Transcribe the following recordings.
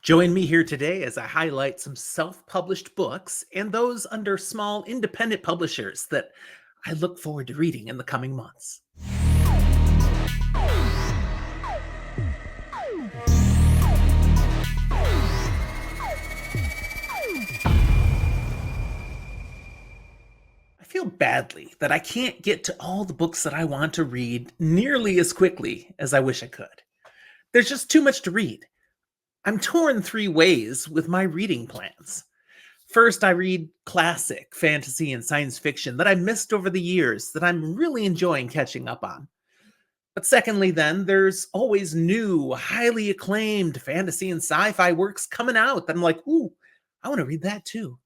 Join me here today as I highlight some self published books and those under small independent publishers that I look forward to reading in the coming months. I feel badly that I can't get to all the books that I want to read nearly as quickly as I wish I could. There's just too much to read. I'm torn three ways with my reading plans. First, I read classic fantasy and science fiction that I missed over the years that I'm really enjoying catching up on. But secondly, then, there's always new, highly acclaimed fantasy and sci-fi works coming out that I'm like, ooh, I want to read that too.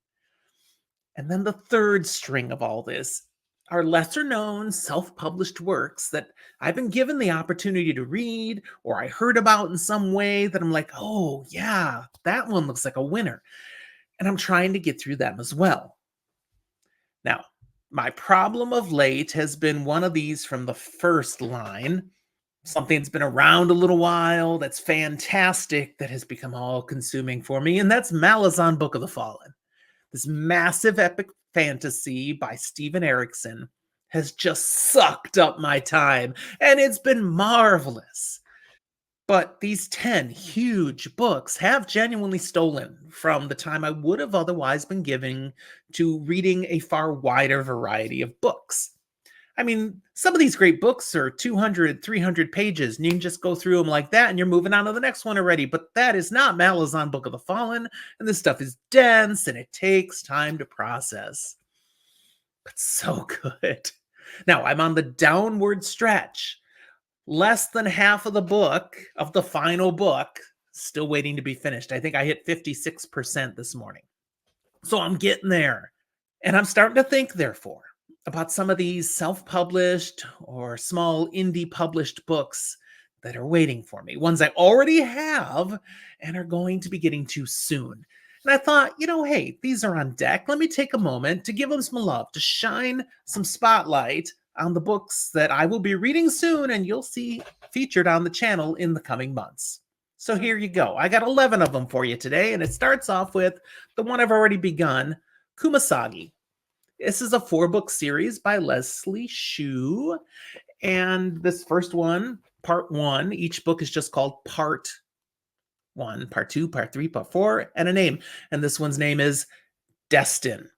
And then the third string of all this are lesser known, self published works that I've been given the opportunity to read or I heard about in some way that I'm like, oh, yeah, that one looks like a winner. And I'm trying to get through them as well. Now, my problem of late has been one of these from the first line. Something that's been around a little while, that's fantastic, that has become all consuming for me, and that's Malazan Book of the Fallen. This massive epic fantasy by Steven Erikson has just sucked up my time, and it's been marvelous. But these 10 huge books have genuinely stolen from the time I would have otherwise been giving to reading a far wider variety of books. I mean, some of these great books are 200, 300 pages, and you can just go through them like that, and you're moving on to the next one already. But that is not Malazan Book of the Fallen, and this stuff is dense, and it takes time to process. But so good. Now, I'm on the downward stretch. Less than half of the book, of the final book, still waiting to be finished. I think I hit 56% this morning. So I'm getting there. And I'm starting to think, therefore, about some of these self published or small indie published books that are waiting for me, ones I already have and are going to be getting to soon. And I thought, hey, these are on deck. Let me take a moment to give them some love, to shine some spotlight on the books that I will be reading soon and you'll see featured on the channel in the coming months. So here you go. I got 11 of them for you today, and it starts off with the one I've already begun, Kumasagi. This is a 4-book series by Leslie Shue. And this first one, part 1, each book is just called Part 1, Part 2, Part 3, Part 4, and a name. And this one's name is Destin.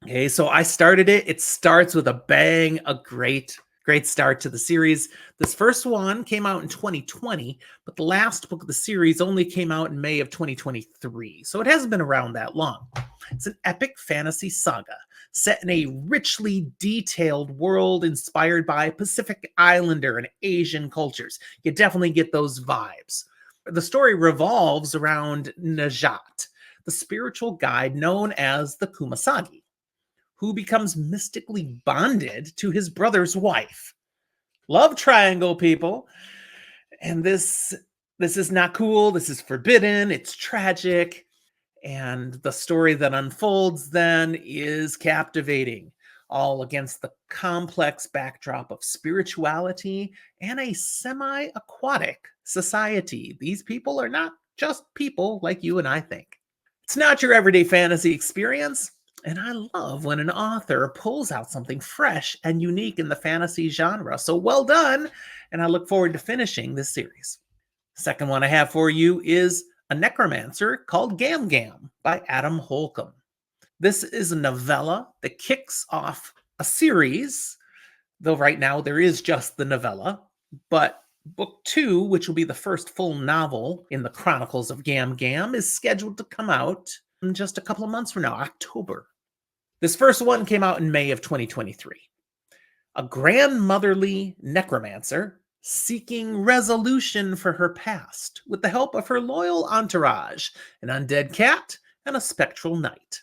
Okay, so I started it. It starts with a bang, a great start to the series. This first one came out in 2020, but the last book of the series only came out in May of 2023. So it hasn't been around that long. It's an epic fantasy saga set in a richly detailed world inspired by Pacific Islander and Asian cultures. You definitely get those vibes. The story revolves around Najat, the spiritual guide known as the Kumasagi, who becomes mystically bonded to his brother's wife. Love triangle, people. And this is not cool. This is forbidden. It's tragic. And the story that unfolds then is captivating, all against the complex backdrop of spirituality and a semi-aquatic society. These people are not just people like you and I think. It's not your everyday fantasy experience. And I love when an author pulls out something fresh and unique in the fantasy genre. So well done. And I look forward to finishing this series. Second one I have for you is a necromancer called Gam Gam by Adam Holcomb. This is a novella that kicks off a series, though right now there is just the novella. But book 2, which will be the first full novel in the Chronicles of Gam Gam, is scheduled to come out in just a couple of months from now, October. This first one came out in May of 2023. A grandmotherly necromancer seeking resolution for her past with the help of her loyal entourage, an undead cat and a spectral knight.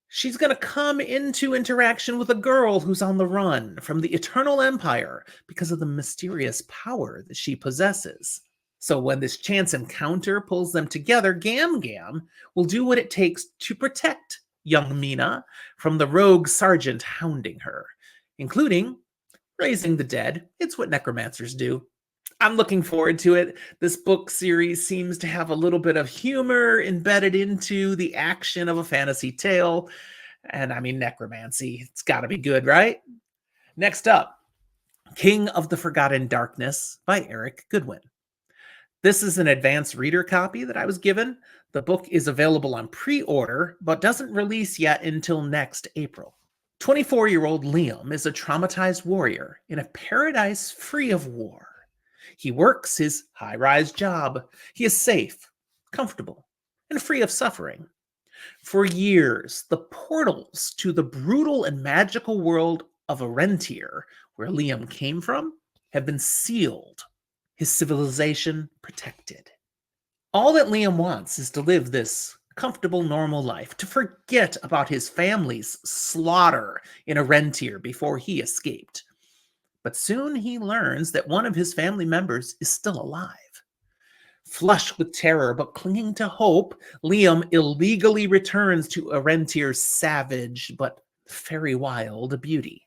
She's going to come into interaction with a girl who's on the run from the Eternal Empire because of the mysterious power that she possesses. So when this chance encounter pulls them together, Gam Gam will do what it takes to protect young Mina from the rogue sergeant hounding her, including raising the dead. It's what necromancers do. I'm looking forward to it. This book series seems to have a little bit of humor embedded into the action of a fantasy tale. And I mean, necromancy. It's got to be good, right? Next up, King of the Forgotten Darkness by Eric Goodwin. This is an advanced reader copy that I was given. The book is available on pre order, but doesn't release yet until next April. 24-year-old Liam is a traumatized warrior in a paradise free of war. He works his high rise job. He is safe, comfortable, and free of suffering. For years, the portals to the brutal and magical world of Arentier, where Liam came from, have been sealed, his civilization protected. All that Liam wants is to live this comfortable, normal life, to forget about his family's slaughter in Arentier before he escaped. But soon he learns that one of his family members is still alive. Flushed with terror but clinging to hope, Liam illegally returns to Arentier's savage but very wild beauty.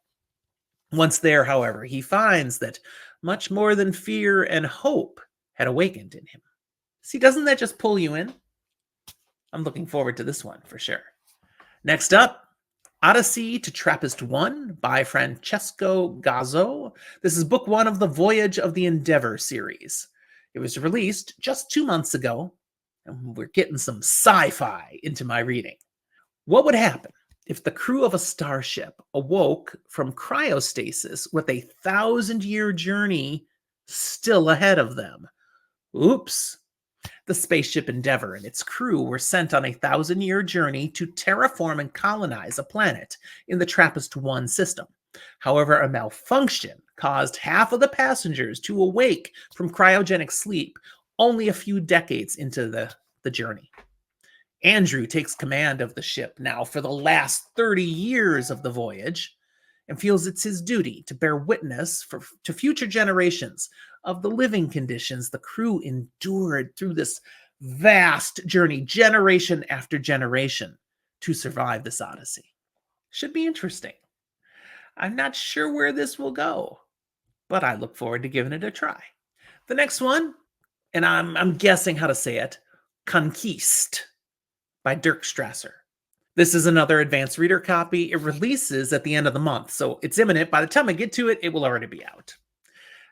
Once there, however, he finds that much more than fear and hope had awakened in him. See, doesn't that just pull you in? I'm looking forward to this one for sure. Next up, Odyssey to Trappist 1 by Francesco Gazzo. This is book 1 of the Voyage of the Endeavor series. It was released just 2 months ago, and we're getting some sci-fi into my reading. What would happen if the crew of a starship awoke from cryostasis with a 1,000-year journey still ahead of them? Oops. The spaceship Endeavor and its crew were sent on a 1,000-year journey to terraform and colonize a planet in the TRAPPIST-1 system. However, a malfunction caused half of the passengers to awake from cryogenic sleep only a few decades into the journey. Andrew takes command of the ship now for the last 30 years of the voyage and feels it's his duty to bear witness to future generations of the living conditions the crew endured through this vast journey, generation after generation, to survive this odyssey. Should be interesting. I'm not sure where this will go, but I look forward to giving it a try. The next one, and I'm guessing how to say it, Conquiste by Dirk Strasser. This is another advanced reader copy. It releases at the end of the month, so it's imminent. By the time I get to it, it will already be out.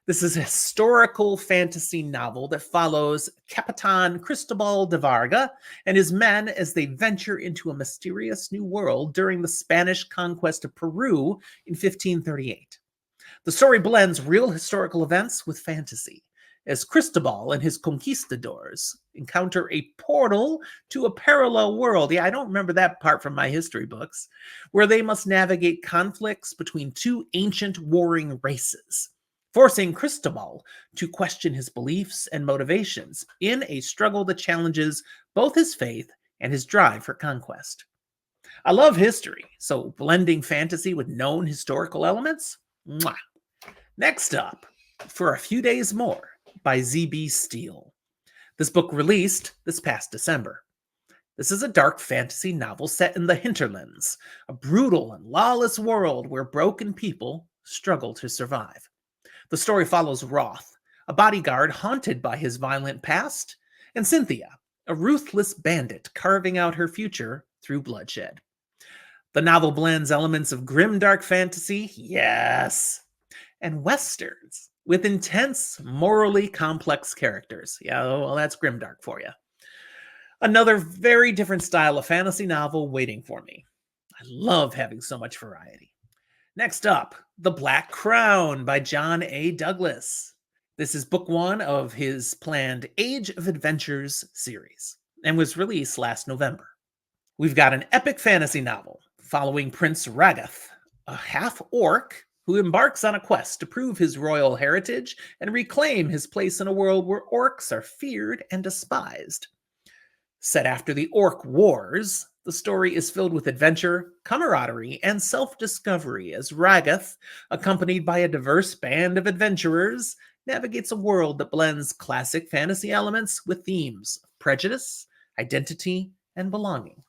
This is a historical fantasy novel that follows Capitan Cristobal de Varga and his men as they venture into a mysterious new world during the Spanish conquest of Peru in 1538. The story blends real historical events with fantasy, as Cristobal and his conquistadors encounter a portal to a parallel world. Yeah, I don't remember that part from my history books, where they must navigate conflicts between two ancient warring races, forcing Cristobal to question his beliefs and motivations in a struggle that challenges both his faith and his drive for conquest. I love history, so blending fantasy with known historical elements? Mwah. Next up, For a Few Days More by Z.B. Steele. This book released this past December. This is a dark fantasy novel set in the hinterlands, a brutal and lawless world where broken people struggle to survive. The story follows Roth, a bodyguard haunted by his violent past, and Cynthia, a ruthless bandit carving out her future through bloodshed. The novel blends elements of grim dark fantasy, yes, and westerns with intense, morally complex characters. Yeah, well, that's grimdark for you. Another very different style of fantasy novel waiting for me. I love having so much variety. Next up, The Black Crown by John A. Douglas. This is book 1 of his planned Age of Adventures series and was released last November. We've got an epic fantasy novel following Prince Ragath, a half-orc who embarks on a quest to prove his royal heritage and reclaim his place in a world where orcs are feared and despised. Set after the Orc Wars, the story is filled with adventure, camaraderie, and self-discovery as Ragath, accompanied by a diverse band of adventurers, navigates a world that blends classic fantasy elements with themes of prejudice, identity, and belonging.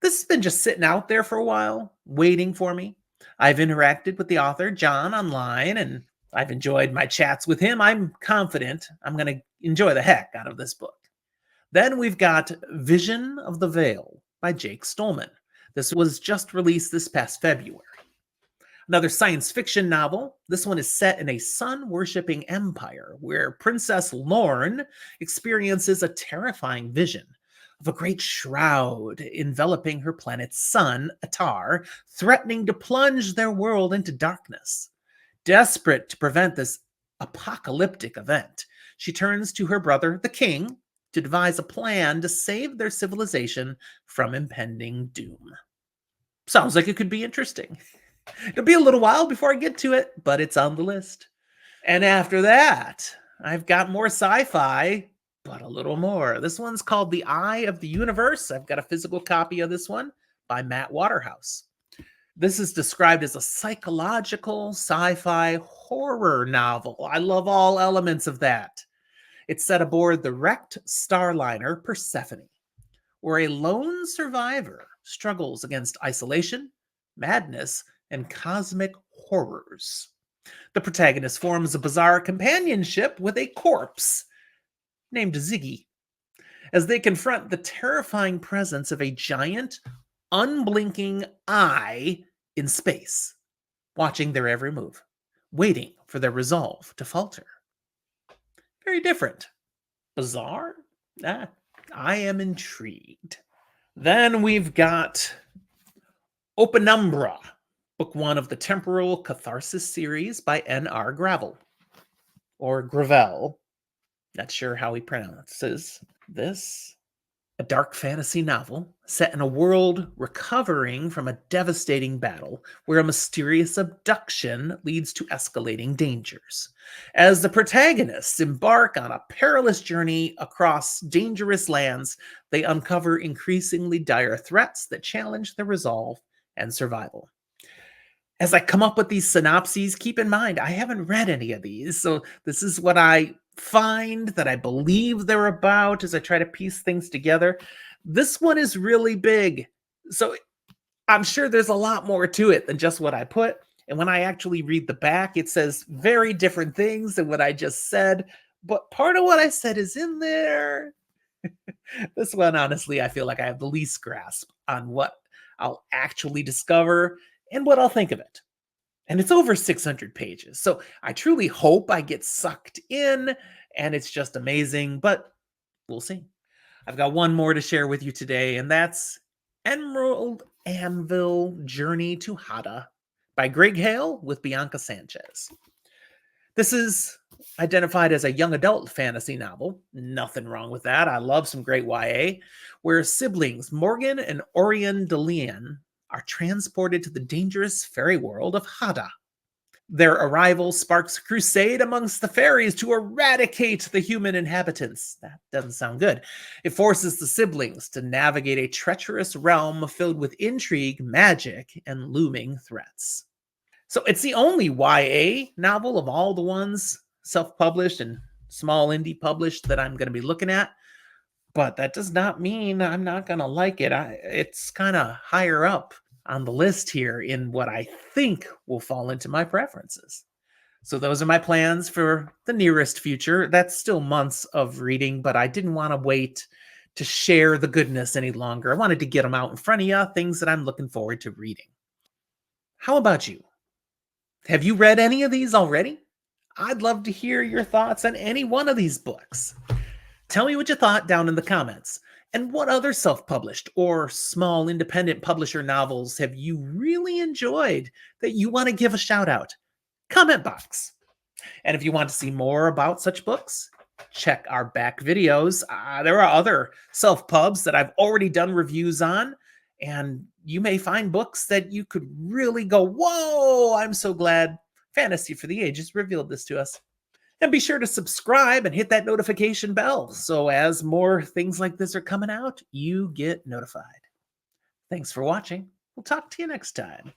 This has been just sitting out there for a while, waiting for me. I've interacted with the author, John, online, and I've enjoyed my chats with him. I'm confident I'm going to enjoy the heck out of this book. Then we've got Vision of the Veil by Jake Stolman. This was just released this past February. Another science fiction novel. This one is set in a sun-worshipping empire where Princess Lorne experiences a terrifying vision of a great shroud enveloping her planet's sun, Atar, threatening to plunge their world into darkness. Desperate to prevent this apocalyptic event, she turns to her brother, the king, to devise a plan to save their civilization from impending doom. Sounds like it could be interesting. It'll be a little while before I get to it, but it's on the list. And after that, I've got more sci-fi, but a little more. This one's called The Eye of the Universe. I've got a physical copy of this one by Matt Waterhouse. This is described as a psychological sci-fi horror novel. I love all elements of that. It's set aboard the wrecked starliner Persephone, where a lone survivor struggles against isolation, madness, and cosmic horrors. The protagonist forms a bizarre companionship with a corpse named Ziggy as they confront the terrifying presence of a giant, unblinking eye in space, watching their every move, waiting for their resolve to falter. Very different. Bizarre? I am intrigued. Then we've got Openumbra, book 1 of the Temporal Catharsis series by N.R. Gravel, or Gravel. Not sure how he pronounces this. A dark fantasy novel set in a world recovering from a devastating battle where a mysterious abduction leads to escalating dangers. As the protagonists embark on a perilous journey across dangerous lands, they uncover increasingly dire threats that challenge their resolve and survival. As I come up with these synopses, keep in mind, I haven't read any of these, so this is what I find that I believe they're about as I try to piece things together. This one is really big, so I'm sure there's a lot more to it than just what I put. And when I actually read the back, it says very different things than what I just said, but part of what I said is in there. This one, honestly, I feel like I have the least grasp on what I'll actually discover and what I'll think of it. And it's over 600 pages. So I truly hope I get sucked in and it's just amazing, but we'll see. I've got one more to share with you today, and that's Emerald Anvil Journey to Hada by Greg Hale with Bianca Sanchez. This is identified as a young adult fantasy novel. Nothing wrong with that. I love some great YA, where siblings Morgan and Orion DeLeon are transported to the dangerous fairy world of Hada. Their arrival sparks a crusade amongst the fairies to eradicate the human inhabitants. That doesn't sound good. It forces the siblings to navigate a treacherous realm filled with intrigue, magic, and looming threats. So it's the only YA novel of all the ones self-published and small indie published that I'm going to be looking at. But that does not mean I'm not going to like it. It's kind of higher up on the list here in what I think will fall into my preferences. So those are my plans for the nearest future. That's still months of reading, but I didn't want to wait to share the goodness any longer. I wanted to get them out in front of you, things that I'm looking forward to reading. How about you? Have you read any of these already? I'd love to hear your thoughts on any one of these books. Tell me what you thought down in the comments. And what other self-published or small independent publisher novels have you really enjoyed that you want to give a shout out? Comment box. And if you want to see more about such books, check our back videos. There are other self-pubs that I've already done reviews on, and you may find books that you could really go, whoa, I'm so glad Fantasy for the Ages revealed this to us. And be sure to subscribe and hit that notification bell so as more things like this are coming out, you get notified. Thanks for watching. We'll talk to you next time.